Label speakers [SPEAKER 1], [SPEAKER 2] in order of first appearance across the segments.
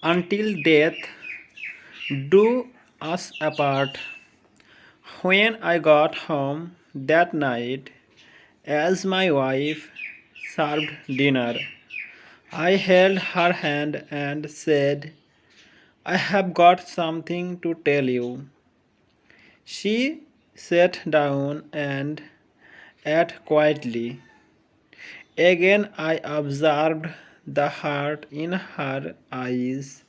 [SPEAKER 1] until death do us apart. When I got home that night, as my wife served dinner, I held her hand and said, I have got something to tell you. She sat down and ate quietly. Again I observed the heart in her eyes.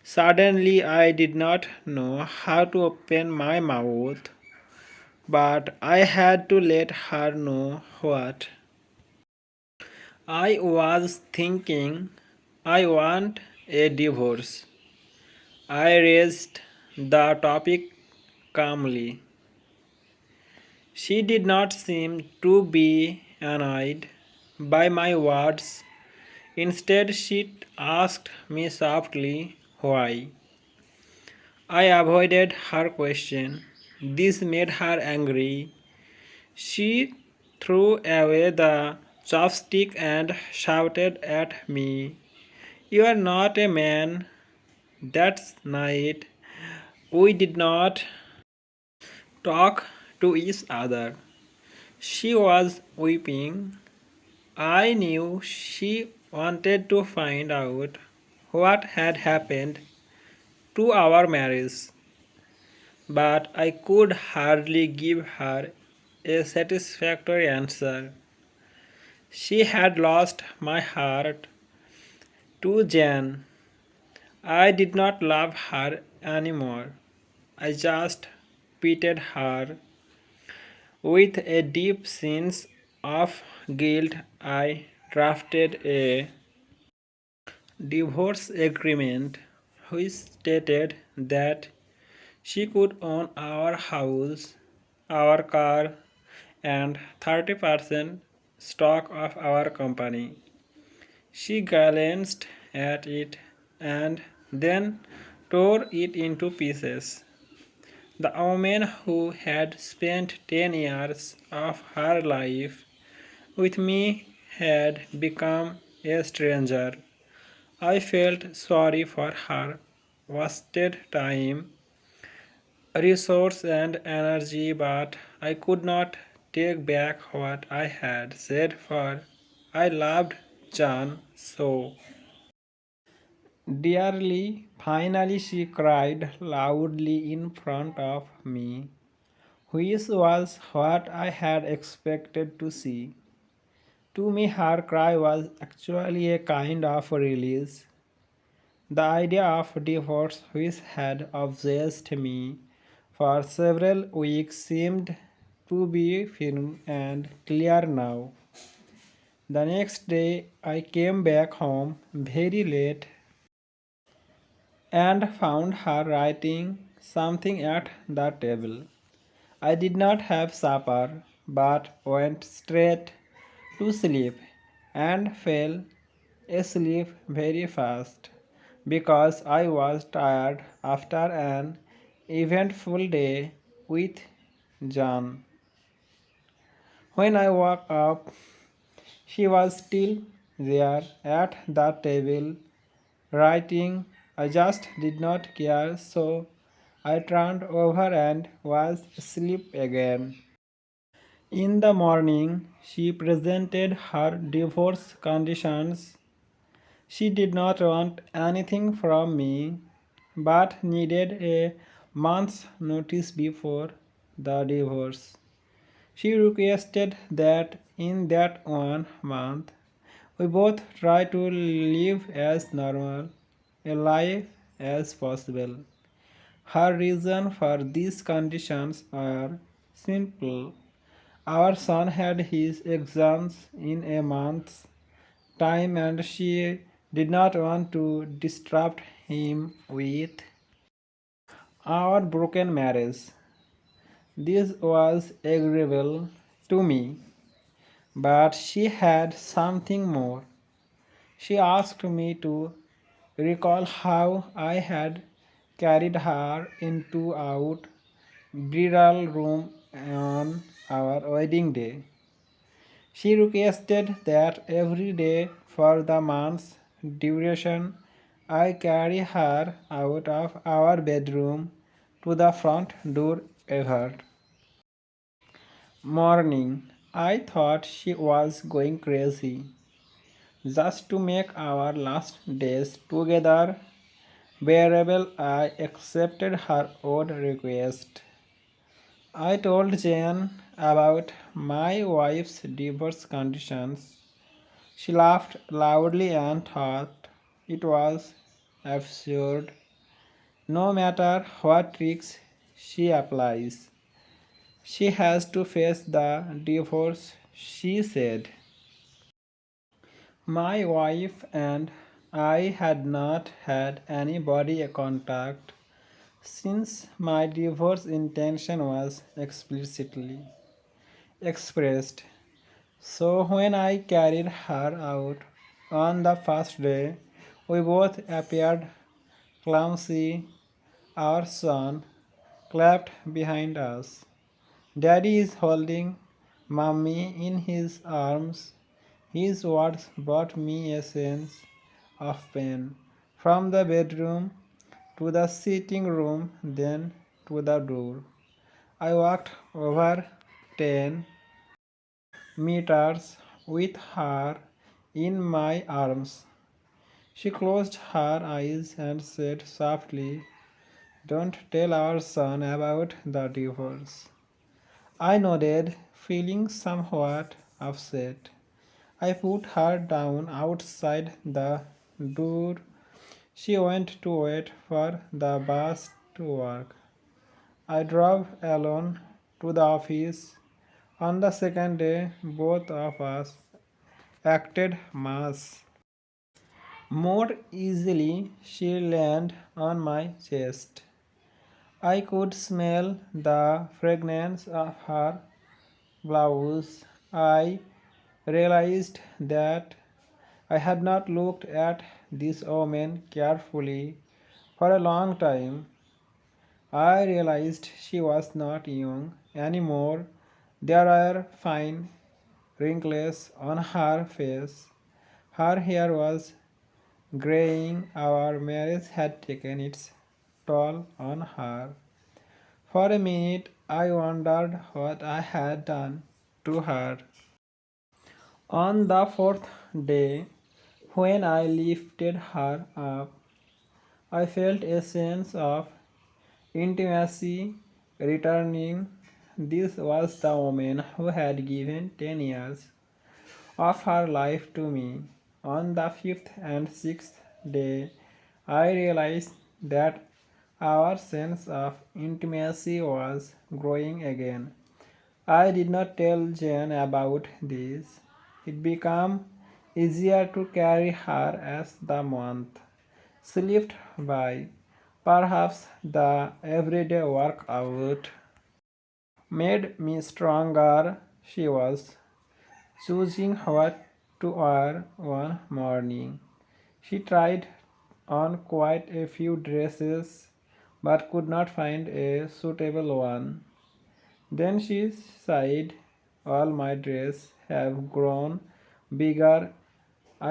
[SPEAKER 1] Suddenly I did not know how to open my mouth, but I had to let her know what I was thinking. I want a divorce. I raised the topic calmly. She did not seem to be annoyed by my words. Instead, she asked me softly why. I avoided her question. This made her angry. She threw away the chopstick and shouted at me, You are not a man. That night, we did not talk to each other. She was weeping. I knew she wanted to find out what had happened to our marriage, but I could hardly give her a satisfactory answer. She had lost my heart to Jan. I did not love her anymore. I just pitied her. With a deep sense of guilt, I drafted a divorce agreement which stated that she could own our house, our car, and 30% stock of our company. She glanced at it and then tore it into pieces. The woman who had spent 10 years of her life with me had become a stranger. I felt sorry for her wasted time, resource, and energy, but I could not take back what I had said, for I loved John so dearly. Finally, she cried loudly in front of me, which was what I had expected to see. To me, her cry was actually a kind of release. The idea of divorce, which had obsessed me for several weeks, seemed to be firm and clear now. The next day, I came back home very late and found her writing something at the table. I did not have supper, but went straight to sleep and fell asleep very fast because I was tired after an eventful day with John. When I woke up, she was still there at the table writing. I just did not care, so I turned over and was asleep again. In the morning, she presented her divorce conditions. She did not want anything from me, but needed a month's notice before the divorce. She requested that in that 1 month we both try to live as normal a life as possible. Her reason for these conditions are simple. Our son had his exams in a month's time and she did not want to disrupt him with our broken marriage. This was agreeable to me, but she had something more. She asked me to recall how I had carried her into our bridal room on our wedding day. She requested that every day for the month's duration I carry her out of our bedroom to the front door ever morning. I thought she was going crazy just to make our last days together bearable. I accepted her odd request. I told Jane about my wife's divorce conditions. She laughed loudly and thought it was absurd. No matter what tricks she applies, she has to face the divorce, she said. My wife and I had not had any body contact since my divorce intention was explicitly expressed. So when I carried her out on the first day, we both appeared clumsy. Our son clapped behind us. Daddy is holding Mummy in his arms. His words brought me a sense of pain. From the bedroom to the sitting room, then to the door. I walked over 10 meters with her in my arms. She closed her eyes and said softly, "Don't tell our son about the divorce." I nodded, feeling somewhat upset. I put her down outside the door. She went to wait for the bus to work. I drove alone to the office. On the second day, both of us acted mass. More easily, she leaned on my chest. I could smell the fragrance of her blouse. I realized that I had not looked at this woman carefully for a long time. I realized she was not young anymore. There were fine wrinkles on her face. Her hair was graying. Our marriage had taken its toll on her. For a minute, I wondered what I had done to her. On the fourth day, when I lifted her up, I felt a sense of intimacy returning. This was the woman who had given 10 years of her life to me. On the fifth and sixth day, I realized that our sense of intimacy was growing again. I did not tell Jane about this. It became easier to carry her as the month slipped by. Perhaps the everyday workout made me stronger. She was choosing what to wear one morning. She tried on quite a few dresses but could not find a suitable one. Then she sighed, "All my dresses have grown bigger."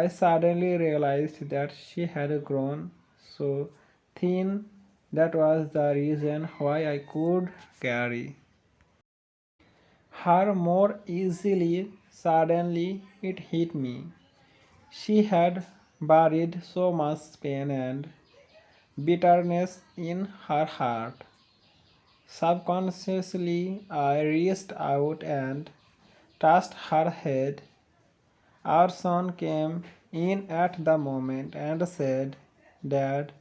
[SPEAKER 1] I suddenly realized that she had grown so thin. That was the reason why I could carry her more easily. Suddenly it hit me. She had buried so much pain and bitterness in her heart. Subconsciously, I reached out and touched her head. Our son came in at the moment and said, "Dad,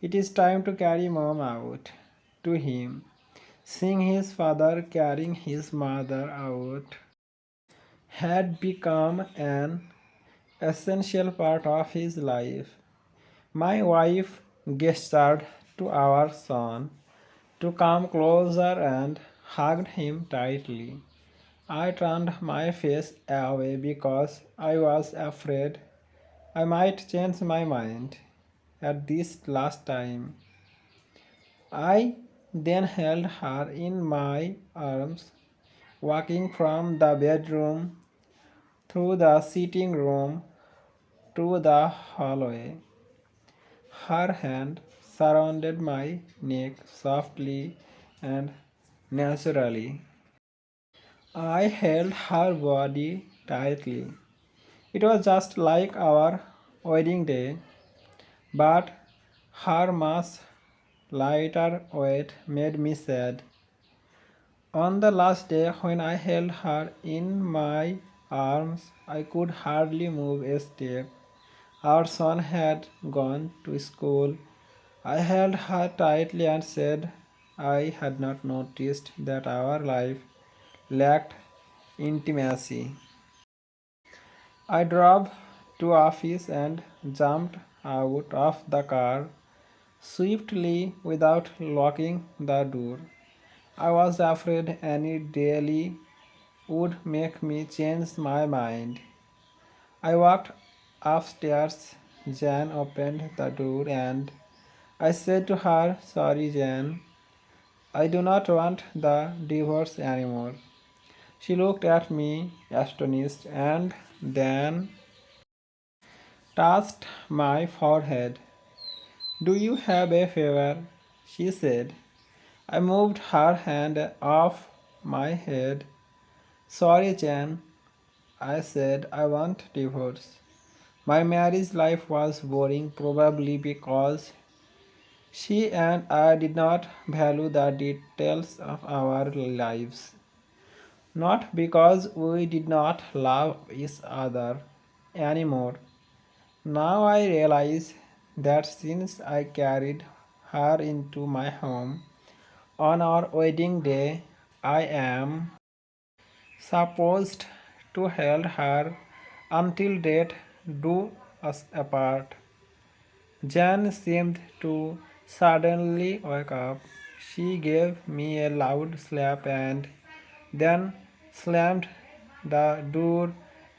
[SPEAKER 1] it is time to carry mom out." To him, seeing his father carrying his mother out had become an essential part of his life. My wife gestured to our son to come closer and hugged him tightly. I turned my face away because I was afraid I might change my mind at this last time. I then held her in my arms, walking from the bedroom through the sitting room to the hallway. Her hand surrounded my neck softly and naturally. I held her body tightly. It was just like our wedding day, but her much lighter weight made me sad. On the last day, when I held her in my arms, I could hardly move a step. Our son had gone to school. I held her tightly and said I had not noticed that our life lacked intimacy. I drove to office and jumped out of the car swiftly without locking the door. I was afraid any daily would make me change my mind. I walked upstairs. Jan opened the door and I said to her, "Sorry, Jan, I do not want the divorce anymore." She looked at me astonished and then touched my forehead. "Do you have a fever?" she said. I moved her hand off my head. "Sorry, Jan," I said, "I want divorce." My marriage life was boring, probably because she and I did not value the details of our lives. Not because we did not love each other anymore. Now I realize that since I carried her into my home on our wedding day, I am supposed to hold her until death do us apart. Jan seemed to suddenly wake up. She gave me a loud slap and then slammed the door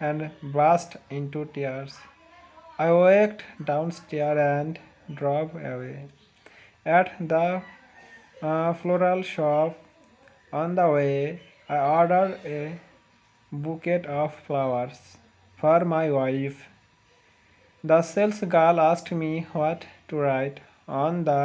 [SPEAKER 1] and burst into tears. I walked downstairs and drove away. At the floral shop on the way, I ordered a bouquet of flowers for my wife. The sales girl asked me what to write on the